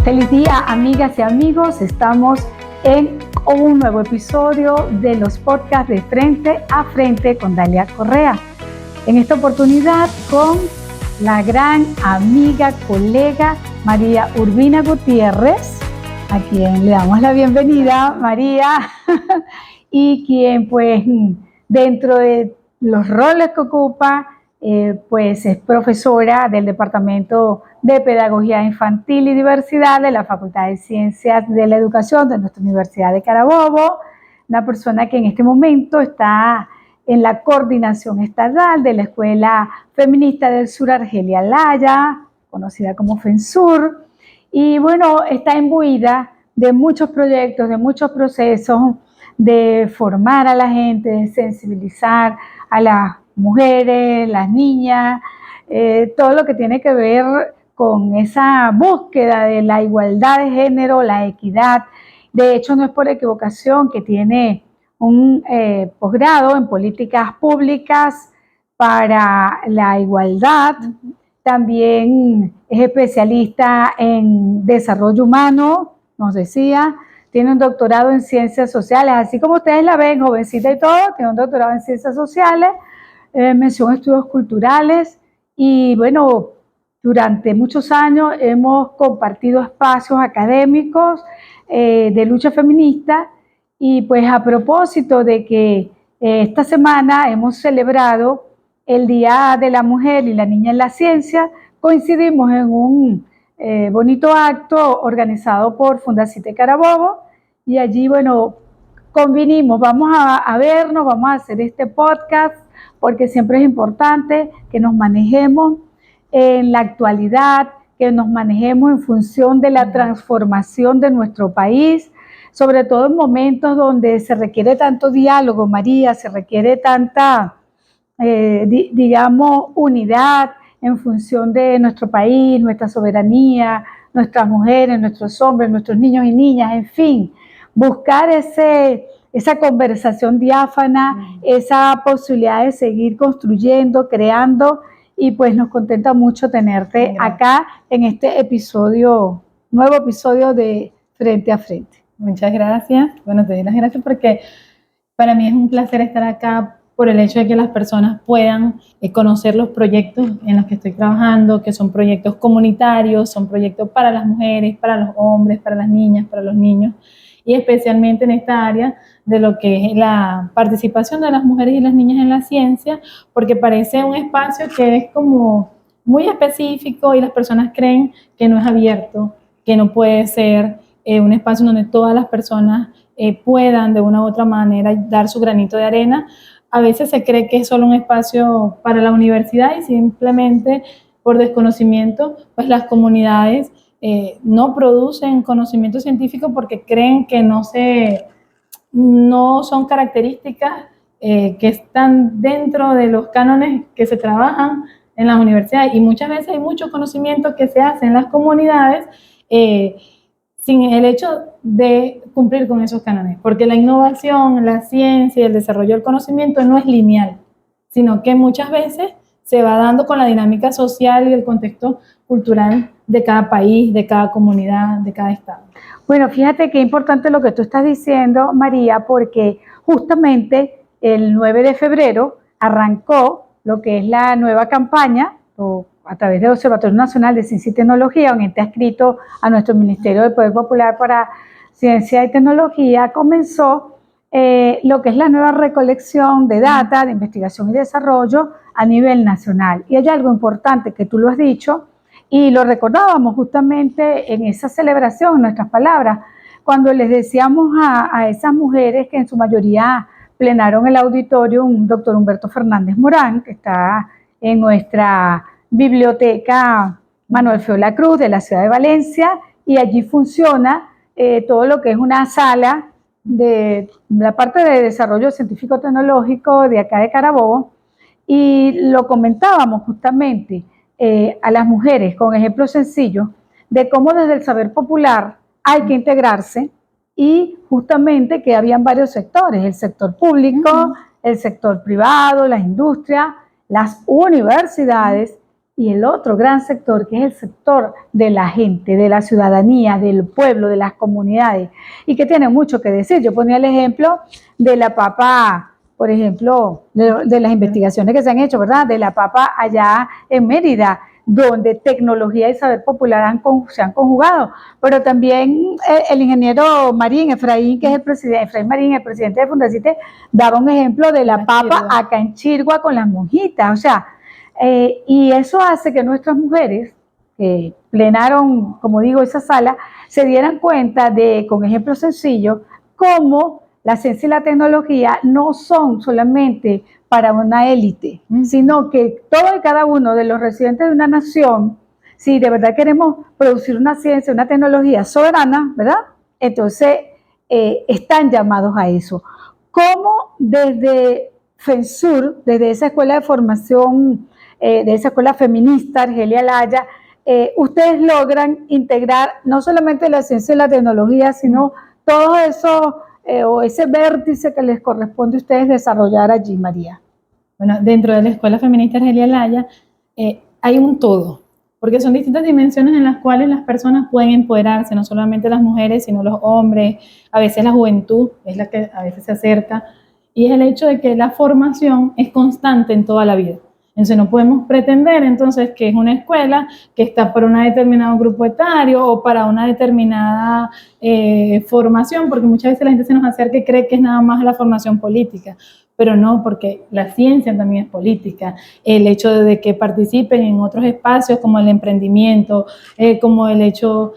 Feliz día, amigas y amigos. Estamos en un nuevo episodio de los podcasts de Frente a Frente con Dalia Correa. En esta oportunidad con la gran amiga, colega María Urbina Gutiérrez, a quien le damos la bienvenida, María, y quien pues dentro de los roles que ocupa, pues es profesora del Departamento de Pedagogía Infantil y Diversidad de la Facultad de Ciencias de la Educación de nuestra Universidad de Carabobo, una persona que en este momento está en la coordinación estatal de la Escuela Feminista del Sur Argelia Laya, conocida como FENSUR, y bueno, está imbuida de muchos proyectos, de muchos procesos de formar a la gente, de sensibilizar a las mujeres, las niñas, todo lo que tiene que ver con esa búsqueda de la igualdad de género, la equidad. De hecho, no es por equivocación que tiene un posgrado en políticas públicas para la igualdad. También es especialista en desarrollo humano, nos decía. Tiene un doctorado en ciencias sociales, así como ustedes la ven, jovencita y todo, tiene un doctorado en ciencias sociales, mención estudios culturales y bueno, durante muchos años hemos compartido espacios académicos de lucha feminista y pues a propósito de que esta semana hemos celebrado el Día de la Mujer y la Niña en la Ciencia, coincidimos en un bonito acto organizado por Fundacite Carabobo y allí, bueno, convinimos, vamos a vernos, vamos a hacer este podcast porque siempre es importante que nos manejemos en la actualidad, que nos manejemos en función de la transformación de nuestro país, sobre todo en momentos donde se requiere tanto diálogo, María, se requiere tanta, digamos, unidad en función de nuestro país, nuestra soberanía, nuestras mujeres, nuestros hombres, nuestros niños y niñas, en fin, buscar esa conversación diáfana, esa posibilidad de seguir construyendo, creando, y pues nos contenta mucho tenerte acá en este episodio, nuevo episodio de Frente a Frente. Muchas gracias. Bueno, te doy las gracias porque para mí es un placer estar acá por el hecho de que las personas puedan conocer los proyectos en los que estoy trabajando, que son proyectos comunitarios, son proyectos para las mujeres, para los hombres, para las niñas, para los niños, y especialmente en esta área de lo que es la participación de las mujeres y las niñas en la ciencia, porque parece un espacio que es como muy específico y las personas creen que no es abierto, que no puede ser un espacio donde todas las personas puedan de una u otra manera dar su granito de arena. A veces se cree que es solo un espacio para la universidad y simplemente por desconocimiento, pues las comunidades no producen conocimiento científico porque creen que no son características que están dentro de los cánones que se trabajan en las universidades, y muchas veces hay mucho conocimiento que se hace en las comunidades sin el hecho de cumplir con esos cánones, porque la innovación, la ciencia y el desarrollo del conocimiento no es lineal, sino que muchas veces se va dando con la dinámica social y el contexto cultural de cada país, de cada comunidad, de cada estado. Bueno, fíjate qué importante lo que tú estás diciendo, María, porque justamente el 9 de febrero arrancó lo que es la nueva campaña, a través del Observatorio Nacional de Ciencia y Tecnología, un ente adscrito a nuestro Ministerio del Poder Popular para Ciencia y Tecnología, comenzó lo que es la nueva recolección de data de investigación y desarrollo a nivel nacional. Y hay algo importante que tú lo has dicho y lo recordábamos justamente en esa celebración, en nuestras palabras, cuando les decíamos a esas mujeres que en su mayoría plenaron el auditorio, un doctor Humberto Fernández Morán, que está en nuestra biblioteca Manuel Feola Cruz de la ciudad de Valencia, y allí funciona todo lo que es una sala de la parte de desarrollo científico-tecnológico de acá de Carabobo, y lo comentábamos justamente a las mujeres con ejemplos sencillos de cómo desde el saber popular hay que integrarse, y justamente que habían varios sectores, el sector público, el sector privado, las industrias, las universidades y el otro gran sector, que es el sector de la gente, de la ciudadanía, del pueblo, de las comunidades, y que tiene mucho que decir. Yo ponía el ejemplo de la papa, por ejemplo, de las investigaciones que se han hecho, ¿verdad? De la papa allá en Mérida, donde tecnología y saber popular se han conjugado, pero también el ingeniero Marín Efraín, que es el presidente, Efraín Marín, el presidente de Fundacite, daba un ejemplo de la papa acá en Chirgua con las monjitas, o sea, y eso hace que nuestras mujeres que plenaron, como digo, esa sala, se dieran cuenta de, con ejemplos sencillos, cómo la ciencia y la tecnología no son solamente para una élite, sino que todo y cada uno de los residentes de una nación, si de verdad queremos producir una ciencia, una tecnología soberana, ¿verdad? Entonces, están llamados a eso. ¿Cómo desde FENSUR, desde esa escuela de formación, de esa escuela feminista, Argelia Laya, ustedes logran integrar no solamente la ciencia y la tecnología, sino todo eso, o ese vértice que les corresponde a ustedes desarrollar allí, María? Bueno, dentro de la Escuela Feminista Argelia Laya hay un todo, porque son distintas dimensiones en las cuales las personas pueden empoderarse, no solamente las mujeres, sino los hombres, a veces la juventud es la que a veces se acerca, y es el hecho de que la formación es constante en toda la vida. Entonces no podemos pretender entonces que es una escuela que está para un determinado grupo etario o para una determinada formación, porque muchas veces la gente se nos acerca y cree que es nada más la formación política, pero no, porque la ciencia también es política, el hecho de que participen en otros espacios como el emprendimiento, como el hecho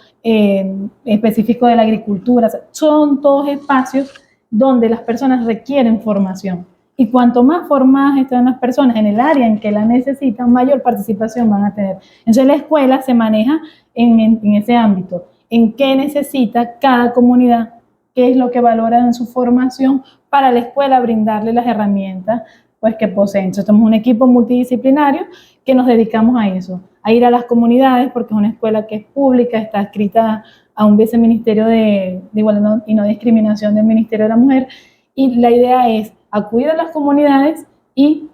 específico de la agricultura, o sea, son todos espacios donde las personas requieren formación. Y cuanto más formadas están las personas en el área en que la necesitan, mayor participación van a tener. Entonces la escuela se maneja en ese ámbito, en qué necesita cada comunidad, qué es lo que valora en su formación para la escuela brindarle las herramientas pues, que poseen. Entonces somos un equipo multidisciplinario que nos dedicamos a eso, a ir a las comunidades, porque es una escuela que es pública, está adscrita a un viceministerio de Igualdad y No Discriminación del Ministerio de la Mujer, y la idea es acudir a las comunidades y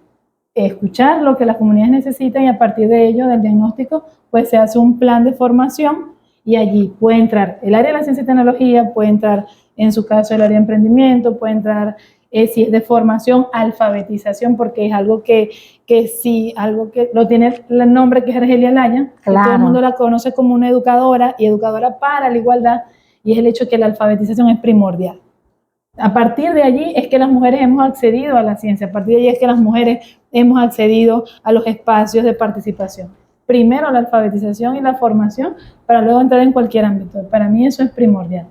escuchar lo que las comunidades necesitan, y a partir de ello, del diagnóstico, pues se hace un plan de formación, y allí puede entrar el área de la ciencia y tecnología, puede entrar, en su caso, el área de emprendimiento, puede entrar, si es de formación, alfabetización, porque es algo que sí, algo que lo tiene el nombre, que es Argelia Laya, claro, que todo el mundo la conoce como una educadora, y educadora para la igualdad, y es el hecho de que la alfabetización es primordial. A partir de allí es que las mujeres hemos accedido a la ciencia, a partir de allí es que las mujeres hemos accedido a los espacios de participación. Primero la alfabetización y la formación, para luego entrar en cualquier ámbito. Para mí eso es primordial,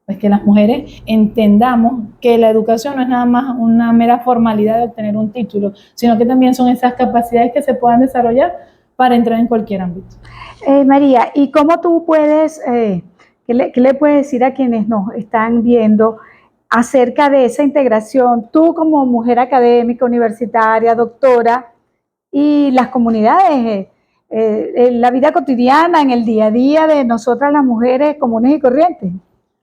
pues que las mujeres entendamos que la educación no es nada más una mera formalidad de obtener un título, sino que también son esas capacidades que se puedan desarrollar para entrar en cualquier ámbito. María, ¿y cómo tú puedes, qué le puedes decir a quienes nos están viendo acerca de esa integración, tú como mujer académica, universitaria, doctora, y las comunidades, en la vida cotidiana, en el día a día de nosotras las mujeres comunes y corrientes?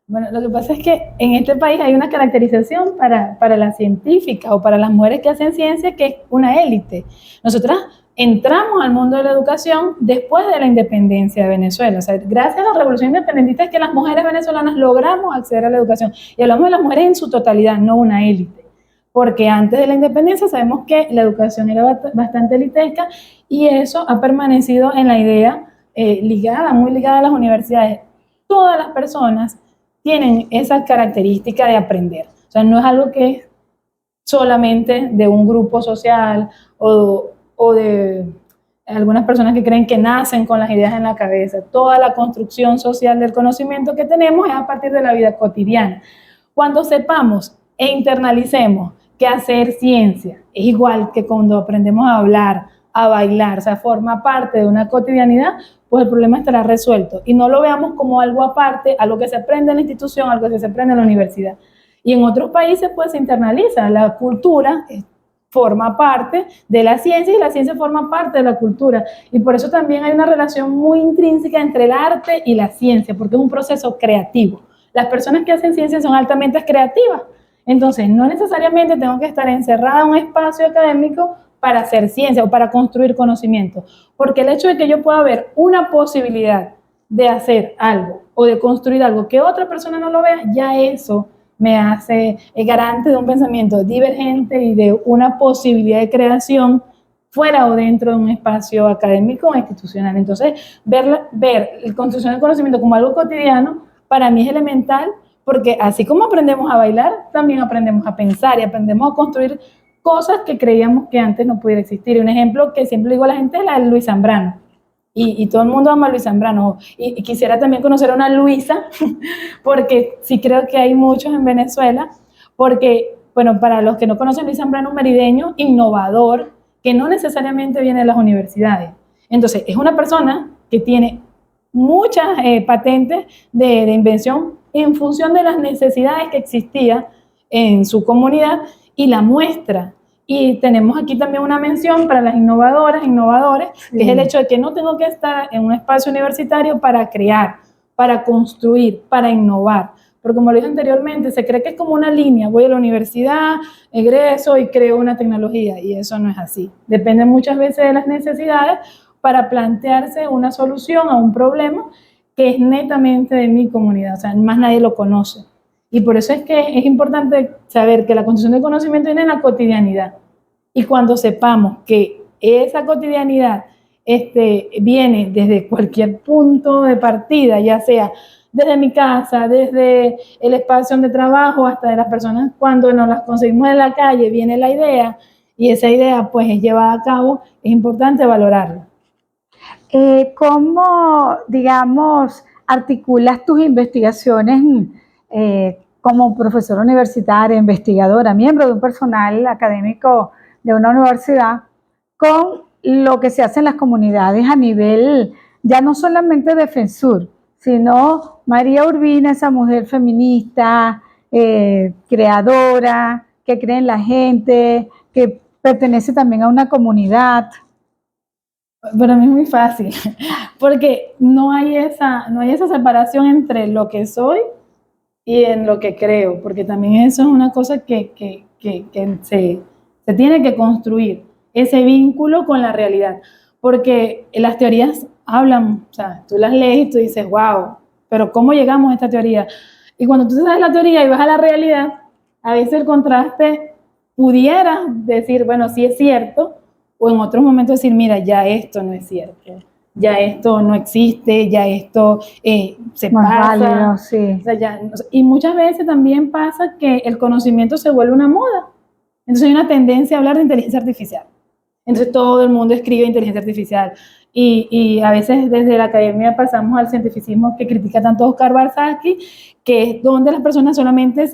Bueno, lo que pasa es que en este país hay una caracterización para las científicas o para las mujeres que hacen ciencia, que es una élite. Nosotras entramos al mundo de la educación después de la independencia de Venezuela. O sea, gracias a la revolución independentista es que las mujeres venezolanas logramos acceder a la educación. Y hablamos de las mujeres en su totalidad, no una élite. Porque antes de la independencia sabemos que la educación era bastante elitesca, y eso ha permanecido en la idea muy ligada a las universidades. Todas las personas tienen esa característica de aprender. O sea, no es algo que es solamente de un grupo social o de algunas personas que creen que nacen con las ideas en la cabeza. Toda la construcción social del conocimiento que tenemos es a partir de la vida cotidiana. Cuando sepamos e internalicemos que hacer ciencia es igual que cuando aprendemos a hablar, a bailar, o sea, forma parte de una cotidianidad, pues el problema estará resuelto. Y no lo veamos como algo aparte, algo que se aprende en la institución, algo que se aprende en la universidad. Y en otros países pues se internaliza, la cultura forma parte de la ciencia y la ciencia forma parte de la cultura. Y por eso también hay una relación muy intrínseca entre el arte y la ciencia, porque es un proceso creativo. Las personas que hacen ciencia son altamente creativas. Entonces, no necesariamente tengo que estar encerrada en un espacio académico para hacer ciencia o para construir conocimiento. Porque el hecho de que yo pueda ver una posibilidad de hacer algo o de construir algo que otra persona no lo vea, ya eso me hace garante de un pensamiento divergente y de una posibilidad de creación fuera o dentro de un espacio académico o institucional. Entonces, ver el construcción del conocimiento como algo cotidiano, para mí es elemental, porque así como aprendemos a bailar, también aprendemos a pensar y aprendemos a construir cosas que creíamos que antes no pudiera existir. Y un ejemplo que siempre digo a la gente es la de Luis Zambrano. Y todo el mundo ama a Luis Zambrano. Y quisiera también conocer a una Luisa, porque sí creo que hay muchos en Venezuela, porque, bueno, para los que no conocen, Luis Zambrano, un merideño innovador, que no necesariamente viene de las universidades. Entonces, es una persona que tiene muchas patentes de invención en función de las necesidades que existían en su comunidad y la muestra. Y tenemos aquí también una mención para las innovadoras, innovadores, sí, que es el hecho de que no tengo que estar en un espacio universitario para crear, para construir, para innovar. Porque como lo dije anteriormente, se cree que es como una línea, voy a la universidad, egreso y creo una tecnología, y eso no es así. Depende muchas veces de las necesidades para plantearse una solución a un problema que es netamente de mi comunidad, o sea, más nadie lo conoce. Y por eso es que es importante saber que la construcción del conocimiento viene en la cotidianidad. Y cuando sepamos que esa cotidianidad viene desde cualquier punto de partida, ya sea desde mi casa, desde el espacio de trabajo, hasta de las personas cuando nos las conseguimos en la calle, viene la idea, y esa idea pues es llevada a cabo, es importante valorarla. ¿Cómo, digamos, articulas tus investigaciones como profesora universitaria, investigadora, miembro de un personal académico de una universidad, con lo que se hace en las comunidades a nivel, ya no solamente de FENSUR, sino María Urbina, esa mujer feminista, creadora, que cree en la gente, que pertenece también a una comunidad? Para mí es muy fácil, porque no hay esa separación entre lo que soy y en lo que creo, porque también eso es una cosa que se tiene que construir, ese vínculo con la realidad, porque las teorías hablan, o sea, tú las lees y tú dices, wow, pero ¿cómo llegamos a esta teoría? Y cuando tú sabes la teoría y vas a la realidad, a veces el contraste pudiera decir, bueno, sí es cierto, o en otros momentos decir, mira, ya esto no es cierto, ya esto no existe, ya esto se pasa. Válido, sí. O sea, y muchas veces también pasa que el conocimiento se vuelve una moda. Entonces hay una tendencia a hablar de inteligencia artificial. Entonces todo el mundo escribe inteligencia artificial. Y a veces desde la academia pasamos al cientificismo que critica tanto Oscar Barzazki, que es donde las personas solamente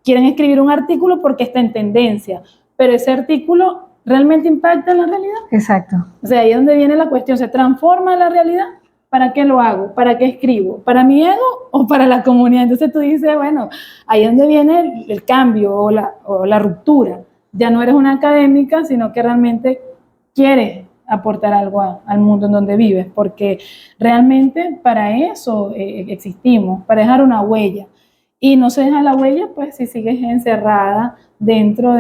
quieren escribir un artículo porque está en tendencia, pero ese artículo ¿realmente impacta en la realidad? Exacto. O sea, ahí es donde viene la cuestión, ¿se transforma la realidad? ¿Para qué lo hago? ¿Para qué escribo? ¿Para mi ego o para la comunidad? Entonces tú dices, bueno, ahí es donde viene el cambio o la ruptura. Ya no eres una académica, sino que realmente quieres aportar algo al mundo en donde vives, porque realmente para eso existimos, para dejar una huella. Y no se deja la huella, pues si sigues encerrada dentro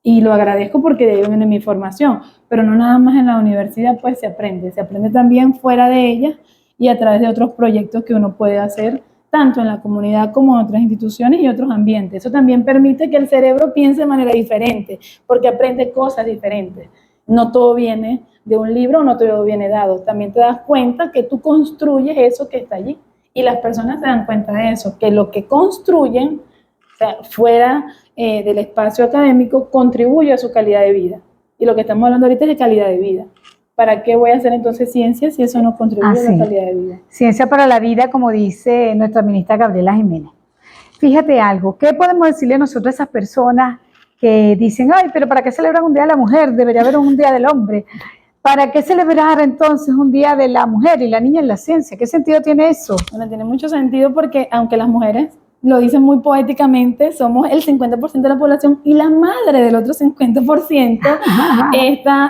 y lo agradezco porque de ahí viene mi formación, pero no nada más en la universidad pues se aprende también fuera de ella y a través de otros proyectos que uno puede hacer tanto en la comunidad como en otras instituciones y otros ambientes. Eso también permite que el cerebro piense de manera diferente, porque aprende cosas diferentes. No todo viene de un libro, no todo viene dado. También te das cuenta que tú construyes eso que está allí y las personas se dan cuenta de eso, que lo que construyen, o sea, fuera del espacio académico, contribuye a su calidad de vida. Y lo que estamos hablando ahorita es de calidad de vida. ¿Para qué voy a hacer entonces ciencia si eso no contribuye a la calidad de vida? Ciencia para la vida, como dice nuestra ministra Gabriela Jiménez. Fíjate algo, ¿qué podemos decirle nosotros a esas personas que dicen, ay, pero ¿para qué celebran un día de la mujer? Debería haber un día del hombre. ¿Para qué celebrar entonces un día de la mujer y la niña en la ciencia? ¿Qué sentido tiene eso? Bueno, tiene mucho sentido porque aunque las mujeres lo dicen muy poéticamente, somos el 50% de la población y la madre del otro 50%.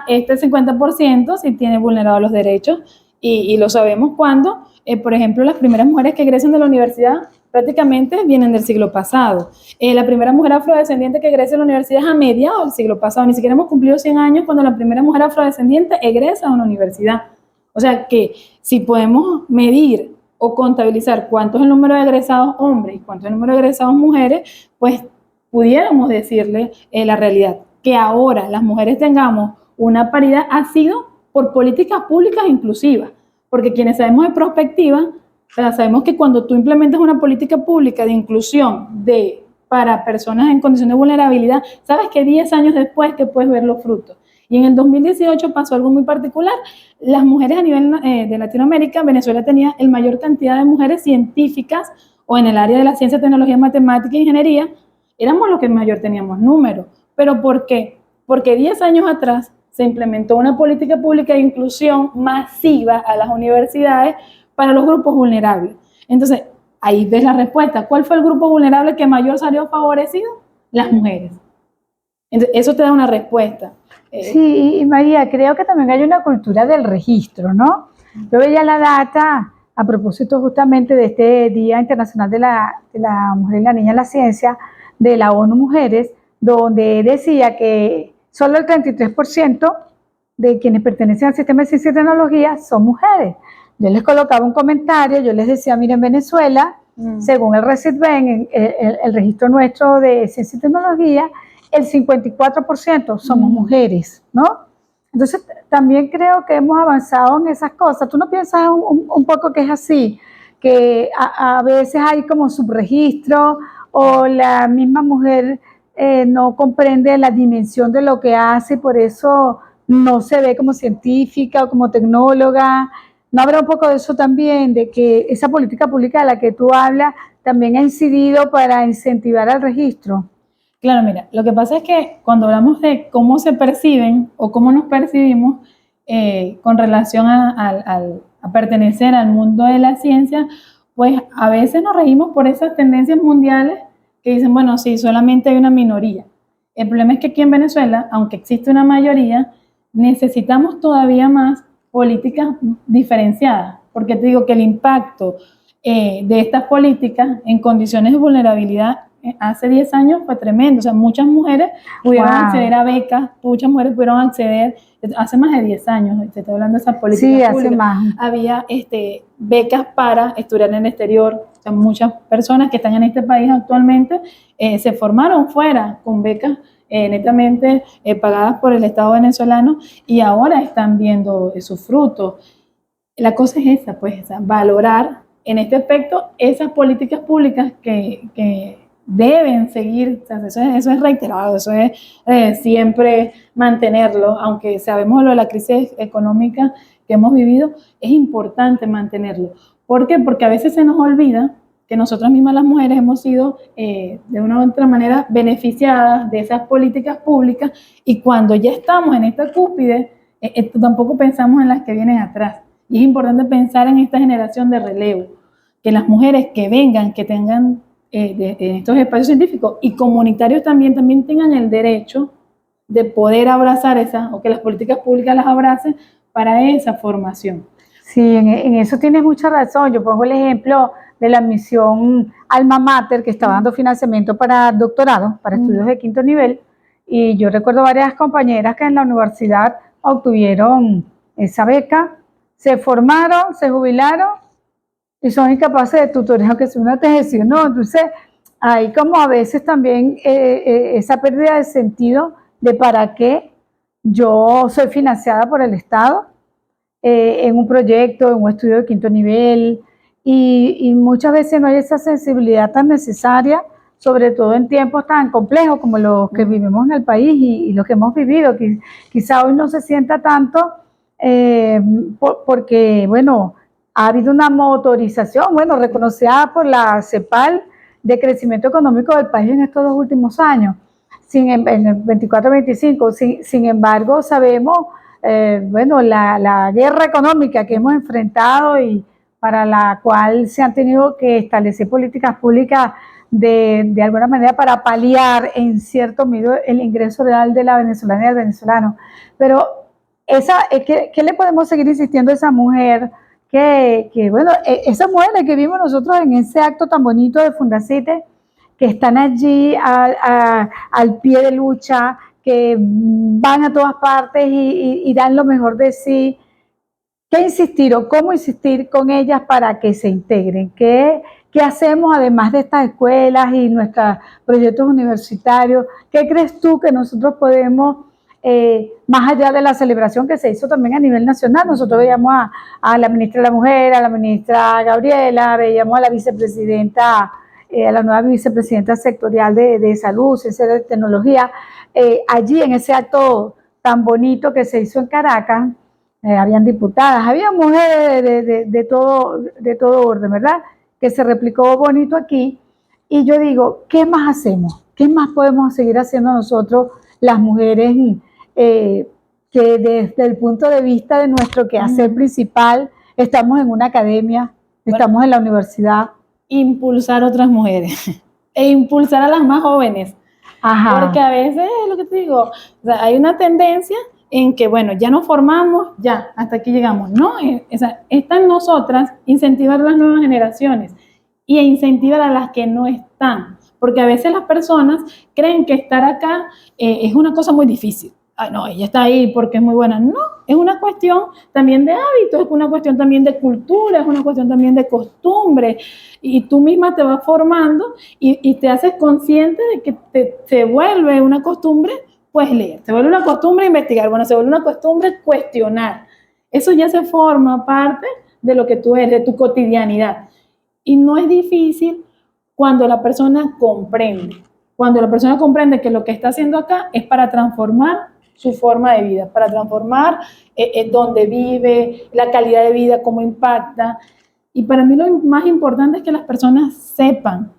Este 50% sí tiene vulnerados los derechos y lo sabemos cuando, por ejemplo, las primeras mujeres que egresan de la universidad prácticamente vienen del siglo pasado. La primera mujer afrodescendiente que egresa a la universidad es a mediados del siglo pasado. Ni siquiera hemos cumplido 100 años cuando la primera mujer afrodescendiente egresa a una universidad. O sea que si podemos medir o contabilizar cuánto es el número de egresados hombres y cuánto es el número de egresados mujeres, pues pudiéramos decirle la realidad. Que ahora las mujeres tengamos una paridad ha sido por políticas públicas inclusivas, porque quienes sabemos de perspectiva, sabemos que cuando tú implementas una política pública de inclusión para personas en condición de vulnerabilidad, sabes que 10 años después que puedes ver los frutos. Y en el 2018 pasó algo muy particular. Las mujeres a nivel de Latinoamérica, Venezuela tenía el mayor cantidad de mujeres científicas o en el área de la ciencia, tecnología, matemática e ingeniería, éramos los que mayor teníamos números. ¿Pero por qué? Porque 10 años atrás se implementó una política pública de inclusión masiva a las universidades para los grupos vulnerables. Entonces, ahí ves la respuesta. ¿Cuál fue el grupo vulnerable que mayor salió favorecido? Las mujeres. Entonces, eso te da una respuesta. Sí, y María, creo que también hay una cultura del registro, ¿no? Yo veía la data a propósito justamente de este Día Internacional de la Mujer y la Niña en la Ciencia de la ONU Mujeres, donde decía que solo el 33% de quienes pertenecen al sistema de ciencia y tecnología son mujeres. Yo les colocaba un comentario, yo les decía, miren, Venezuela, según el RECITBEN, el registro nuestro de ciencia y tecnología, el 54% somos mujeres, ¿no? Entonces, también creo que hemos avanzado en esas cosas. ¿Tú no piensas un poco que es así? Que a veces hay como subregistro o la misma mujer no comprende la dimensión de lo que hace y por eso no se ve como científica o como tecnóloga. ¿No habrá un poco de eso también, de que esa política pública de la que tú hablas también ha incidido para incentivar al registro? Claro, mira, lo que pasa es que cuando hablamos de cómo se perciben o cómo nos percibimos con relación a pertenecer al mundo de la ciencia, pues a veces nos regimos por esas tendencias mundiales que dicen, bueno, sí, solamente hay una minoría. El problema es que aquí en Venezuela, aunque existe una mayoría, necesitamos todavía más políticas diferenciadas, porque te digo que el impacto de estas políticas en condiciones de vulnerabilidad hace 10 años fue tremendo. O sea, muchas mujeres pudieron acceder a becas, muchas mujeres pudieron acceder, hace más de 10 años, te estoy hablando de esas políticas públicas. Hace más. Había becas para estudiar en el exterior. O sea, muchas personas que están en este país actualmente se formaron fuera con becas netamente pagadas por el Estado venezolano y ahora están viendo sus frutos. La cosa es esa, pues, valorar en este aspecto esas políticas públicas que deben seguir. O sea, eso es reiterado, eso es siempre mantenerlo, aunque sabemos lo de la crisis económica que hemos vivido, es importante mantenerlo. ¿Por qué? Porque a veces se nos olvida que nosotras mismas las mujeres hemos sido de una u otra manera beneficiadas de esas políticas públicas y cuando ya estamos en esta cúspide, tampoco pensamos en las que vienen atrás. Y es importante pensar en esta generación de relevo, que las mujeres que vengan, que tengan en estos espacios científicos y comunitarios también tengan el derecho de poder abrazar o que las políticas públicas las abracen para esa formación. Sí, en eso tienes mucha razón. Yo pongo el ejemplo de la misión Alma Mater, que estaba dando financiamiento para doctorado, para estudios de quinto nivel, y yo recuerdo varias compañeras que en la universidad obtuvieron esa beca, se formaron, se jubilaron y son incapaces de tutorear, aunque sea una tesis, ¿no? Entonces, hay como a veces también esa pérdida de sentido de para qué yo soy financiada por el Estado en un proyecto, en un estudio de quinto nivel, y muchas veces no hay esa sensibilidad tan necesaria, sobre todo en tiempos tan complejos como los que vivimos en el país y los que hemos vivido. Quizá hoy no se sienta tanto porque, bueno, ha habido una motorización, bueno, reconocida por la CEPAL de crecimiento económico del país en estos 2 últimos años, en el 24-25. Sin embargo, sabemos, bueno, la guerra económica que hemos enfrentado y para la cual se han tenido que establecer políticas públicas de alguna manera para paliar en cierto modo el ingreso real de la venezolana y del venezolano. Pero ¿qué le podemos seguir insistiendo a esa mujer bueno, esas mujeres que vimos nosotros en ese acto tan bonito de Fundacite, que están allí al pie de lucha, que van a todas partes y dan lo mejor de sí. ¿Qué insistir o cómo insistir con ellas para que se integren? ¿Qué hacemos además de estas escuelas y nuestros proyectos universitarios? ¿Qué crees tú que nosotros podemos, más allá de la celebración que se hizo también a nivel nacional? Nosotros veíamos a la ministra de la Mujer, a la ministra Gabriela, veíamos a la vicepresidenta, a la nueva vicepresidenta sectorial de Salud, Ciencia y Tecnología, allí en ese acto tan bonito que se hizo en Caracas. Habían diputadas, había mujeres de todo orden, ¿verdad? Que se replicó bonito aquí. Y yo digo, ¿qué más hacemos? ¿Qué más podemos seguir haciendo nosotros, las mujeres, que desde el punto de vista de nuestro quehacer principal, estamos en una academia, estamos en la universidad? Impulsar a otras mujeres e impulsar a las más jóvenes. Ajá. Porque a veces, lo que te digo, o sea, hay una tendencia en que, bueno, ya nos formamos, ya, hasta aquí llegamos. No, está en nosotras incentivar a las nuevas generaciones y incentivar a las que no están. Porque a veces las personas creen que estar acá es una cosa muy difícil. Ay, no, ella está ahí porque es muy buena. No, es una cuestión también de hábitos, es una cuestión también de cultura, es una cuestión también de costumbre. Y tú misma te vas formando y te haces consciente de que se vuelve una costumbre, pues leer. Se vuelve una costumbre investigar. Bueno, se vuelve una costumbre cuestionar. Eso ya se forma parte de lo que tú eres, de tu cotidianidad. Y no es difícil cuando la persona comprende. Cuando la persona comprende que lo que está haciendo acá es para transformar su forma de vida, para transformar dónde vive, la calidad de vida, cómo impacta. Y para mí lo más importante es que las personas sepan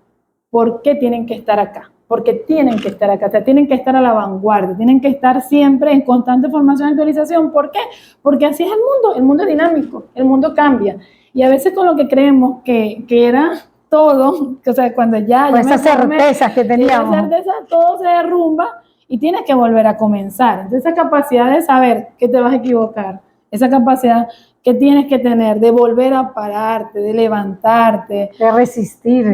por qué tienen que estar acá, porque tienen que estar acá, o sea, tienen que estar a la vanguardia, tienen que estar siempre en constante formación y actualización. ¿Por qué? Porque así es el mundo es dinámico, el mundo cambia. Y a veces con lo que creemos que era todo, o sea, cuando ya esas certezas que teníamos, todo se derrumba y tienes que volver a comenzar. Entonces esa capacidad de saber que te vas a equivocar, esa capacidad que tienes que tener de volver a pararte, de levantarte, de resistir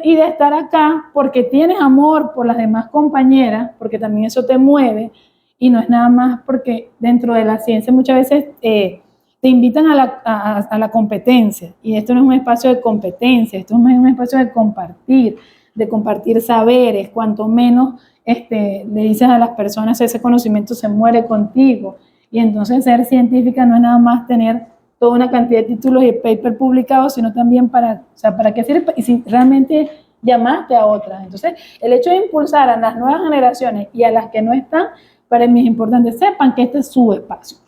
y de estar acá porque tienes amor por las demás compañeras, porque también eso te mueve, y no es nada más porque dentro de la ciencia muchas veces te invitan a la competencia, y esto no es un espacio de competencia, esto es un espacio de compartir saberes. Cuanto menos le dices a las personas, ese conocimiento se muere contigo. Y entonces ser científica no es nada más tener toda una cantidad de títulos y paper publicados, sino también para qué sirve y si realmente llamaste a otras. Entonces, el hecho de impulsar a las nuevas generaciones y a las que no están, para mí es importante, sepan que este es su espacio.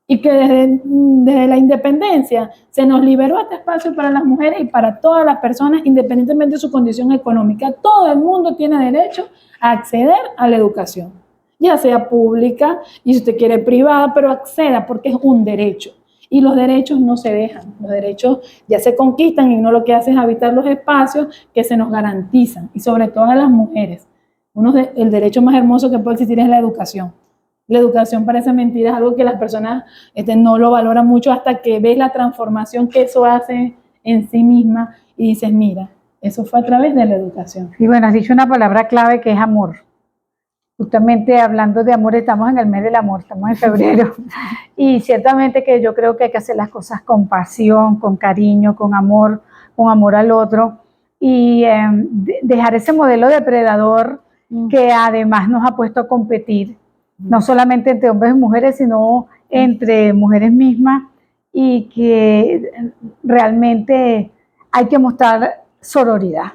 Y que desde la independencia se nos liberó este espacio para las mujeres y para todas las personas, independientemente de su condición económica. Todo el mundo tiene derecho a acceder a la educación, ya sea pública y si usted quiere privada, pero acceda porque es un derecho. Y los derechos no se dejan, los derechos ya se conquistan y uno lo que hace es habitar los espacios que se nos garantizan, y sobre todo a las mujeres. El derecho más hermoso que puede existir es la educación. La educación parece mentira, es algo que las personas no lo valoran mucho hasta que ves la transformación que eso hace en sí misma y dices, mira, eso fue a través de la educación. Y bueno, has dicho una palabra clave que es amor. Justamente hablando de amor, estamos en el mes del amor, estamos en febrero. Y ciertamente que yo creo que hay que hacer las cosas con pasión, con cariño, con amor al otro. Y dejar ese modelo depredador que además nos ha puesto a competir, no solamente entre hombres y mujeres, sino entre mujeres mismas, y que realmente hay que mostrar sororidad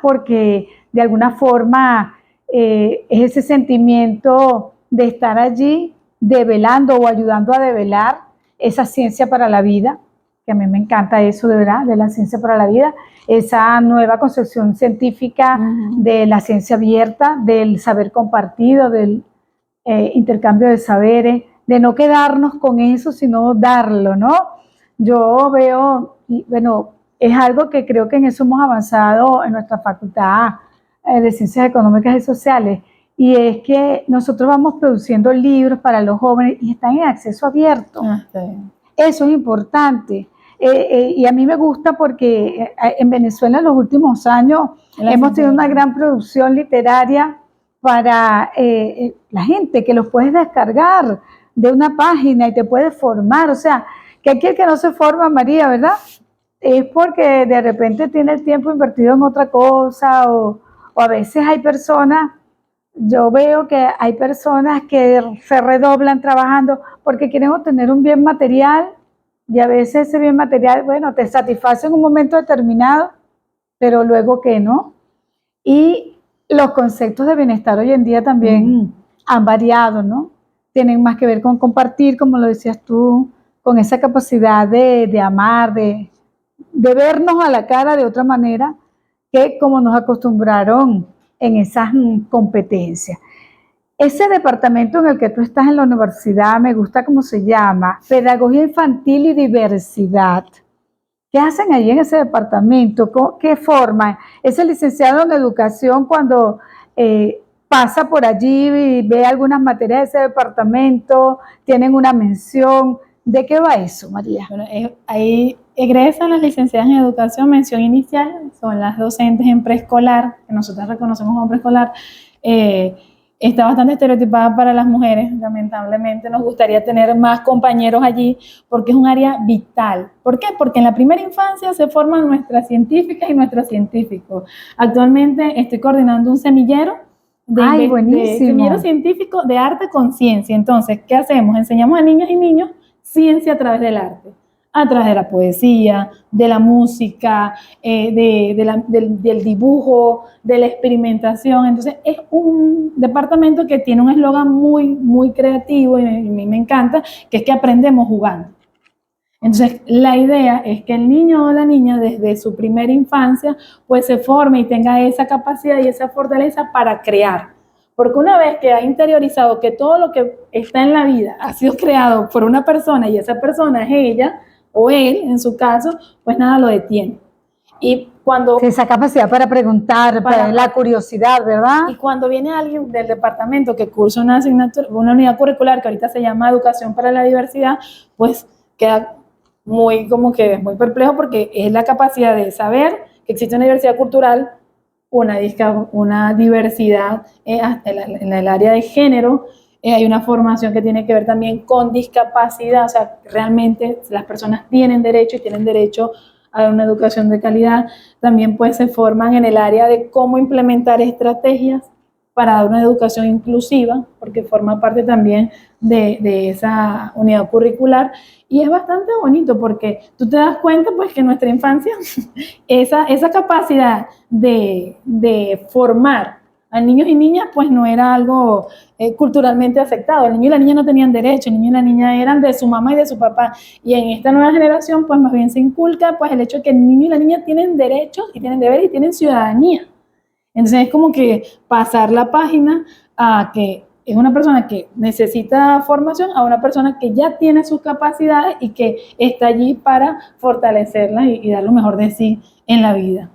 porque de alguna forma es ese sentimiento de estar allí develando o ayudando a develar esa ciencia para la vida, que a mí me encanta eso de verdad, de la ciencia para la vida, esa nueva concepción científica de la ciencia abierta, del saber compartido, del intercambio de saberes, de no quedarnos con eso, sino darlo, ¿no? Yo veo, y bueno, es algo que creo que en eso hemos avanzado en nuestra facultad de Ciencias Económicas y Sociales, y es que nosotros vamos produciendo libros para los jóvenes y están en acceso abierto. Eso es importante. Y a mí me gusta porque en Venezuela en los últimos años hemos tenido una gran producción literaria para la gente, que los puedes descargar de una página y te puedes formar. O sea, que aquí el que no se forma, María, ¿verdad? Es porque de repente tiene el tiempo invertido en otra cosa o a veces hay personas, yo veo que hay personas que se redoblan trabajando porque quieren obtener un bien material y a veces ese bien material, bueno, te satisface en un momento determinado, pero luego que no. Y los conceptos de bienestar hoy en día también han variado, ¿no? Tienen más que ver con compartir, como lo decías tú, con esa capacidad de amar, de vernos a la cara de otra manera que como nos acostumbraron en esas competencias. Ese departamento en el que tú estás en la universidad, me gusta cómo se llama, Pedagogía Infantil y Diversidad. ¿Qué hacen allí en ese departamento? ¿Qué forman? Ese licenciado en educación cuando pasa por allí y ve algunas materias de ese departamento, tienen una mención. ¿De qué va eso, María? Bueno, ahí egresan las licenciadas en educación, mención inicial, son las docentes en preescolar, que nosotros reconocemos como preescolar. Está bastante estereotipada para las mujeres, lamentablemente. Nos gustaría tener más compañeros allí porque es un área vital. ¿Por qué? Porque en la primera infancia se forman nuestras científicas y nuestros científicos. Actualmente estoy coordinando un semillero de semillero científico de arte con ciencia. Entonces, ¿qué hacemos? Enseñamos a niños y niños ciencia a través del arte, a través de la poesía, de la música, del dibujo, de la experimentación. Entonces es un departamento que tiene un eslogan muy, muy creativo y a mí me encanta, que es que aprendemos jugando. Entonces la idea es que el niño o la niña desde su primera infancia pues se forme y tenga esa capacidad y esa fortaleza para crear. Porque una vez que ha interiorizado que todo lo que está en la vida ha sido creado por una persona y esa persona es ella o él, en su caso, pues nada lo detiene. Y cuando... Esa capacidad para preguntar, para la curiosidad, ¿verdad? Y cuando viene alguien del departamento que cursa una asignatura, una unidad curricular que ahorita se llama Educación para la Diversidad, pues queda muy perplejo porque es la capacidad de saber que existe una diversidad cultural, una diversidad en el área de género, hay una formación que tiene que ver también con discapacidad, o sea, realmente las personas tienen derecho y tienen derecho a una educación de calidad. También pues se forman en el área de cómo implementar estrategias para dar una educación inclusiva, porque forma parte también de esa unidad curricular. Y es bastante bonito porque tú te das cuenta pues que en nuestra infancia esa capacidad de formar a niños y niñas pues no era algo culturalmente aceptado. El niño y la niña no tenían derecho, el niño y la niña eran de su mamá y de su papá. Y en esta nueva generación pues más bien se inculca pues el hecho de que el niño y la niña tienen derechos y tienen deberes y tienen ciudadanía. Entonces es como que pasar la página a que es una persona que necesita formación a una persona que ya tiene sus capacidades y que está allí para fortalecerlas y dar lo mejor de sí en la vida.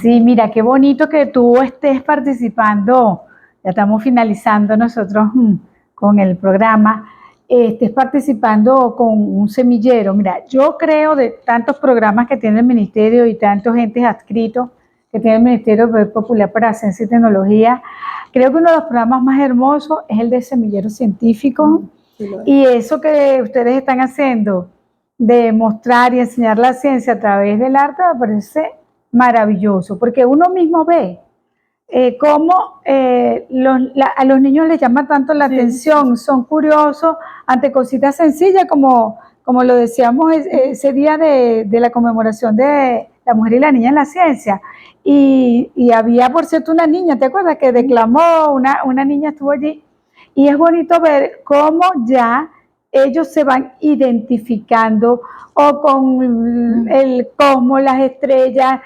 Sí, mira, qué bonito que tú estés participando, ya estamos finalizando nosotros con el programa, estés participando con un semillero. Mira, yo creo de tantos programas que tiene el Ministerio y tantos entes adscritos que tiene el Ministerio Popular para Ciencia y Tecnología, creo que uno de los programas más hermosos es el de Semillero Científico. Sí, y eso que ustedes están haciendo de mostrar y enseñar la ciencia a través del arte me parece maravilloso, porque uno mismo ve cómo a los niños les llama tanto la atención, son curiosos ante cositas sencillas como lo decíamos ese día de la conmemoración de la mujer y la niña en la ciencia. Y había, por cierto, una niña, ¿te acuerdas? Que declamó, una niña estuvo allí. Y es bonito ver cómo ya ellos se van identificando o con el cosmos, las estrellas,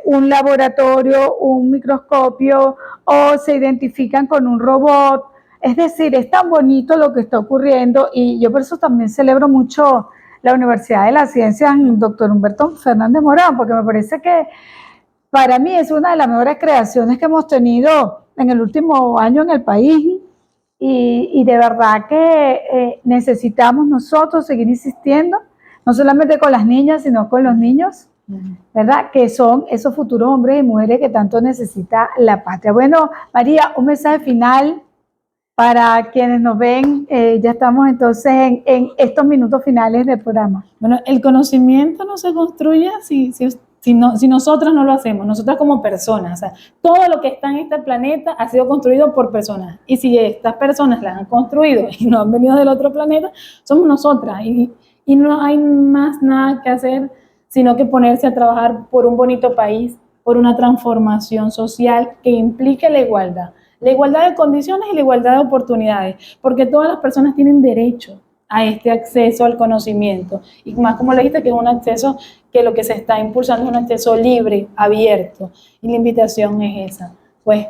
un laboratorio, un microscopio, o se identifican con un robot. Es decir, es tan bonito lo que está ocurriendo y yo por eso también celebro mucho la Universidad de las Ciencias, doctor Humberto Fernández Morán, porque me parece que para mí es una de las mejores creaciones que hemos tenido en el último año en el país y de verdad que necesitamos nosotros seguir insistiendo no solamente con las niñas, sino con los niños, ¿verdad? Que son esos futuros hombres y mujeres que tanto necesita la patria. Bueno, María, un mensaje final para quienes nos ven. Ya estamos entonces en estos minutos finales del programa. Bueno, el conocimiento no se construye si nosotras no lo hacemos, nosotras como personas. O sea, todo lo que está en este planeta ha sido construido por personas. Y si estas personas las han construido y no han venido del otro planeta, somos nosotras. Y no hay más nada que hacer sino que ponerse a trabajar por un bonito país, por una transformación social que implique la igualdad de condiciones y la igualdad de oportunidades, porque todas las personas tienen derecho a este acceso al conocimiento, y más como le dijiste, que es un acceso que lo que se está impulsando es un acceso libre, abierto, y la invitación es esa, pues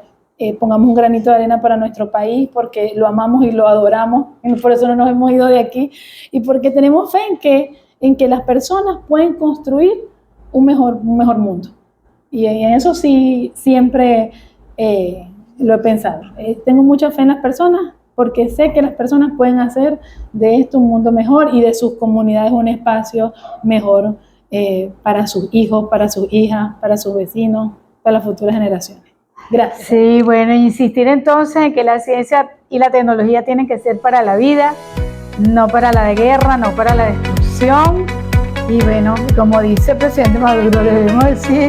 pongamos un granito de arena para nuestro país, porque lo amamos y lo adoramos, y por eso no nos hemos ido de aquí, y porque tenemos fe en que las personas pueden construir un mejor mundo. Y en eso sí, siempre lo he pensado. Tengo mucha fe en las personas, porque sé que las personas pueden hacer de esto un mundo mejor y de sus comunidades un espacio mejor para sus hijos, para sus hijas, para sus vecinos, para las futuras generaciones. Gracias. Sí, bueno, insistir entonces en que la ciencia y la tecnología tienen que ser para la vida, no para la guerra, no para la destrucción. Y bueno, como dice el presidente Maduro, debemos decir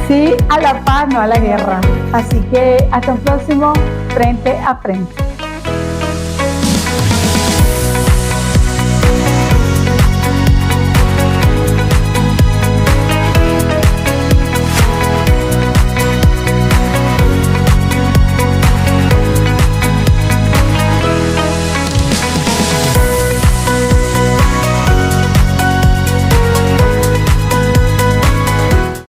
sí a la paz, no a la guerra. Así que hasta un próximo Frente a Frente.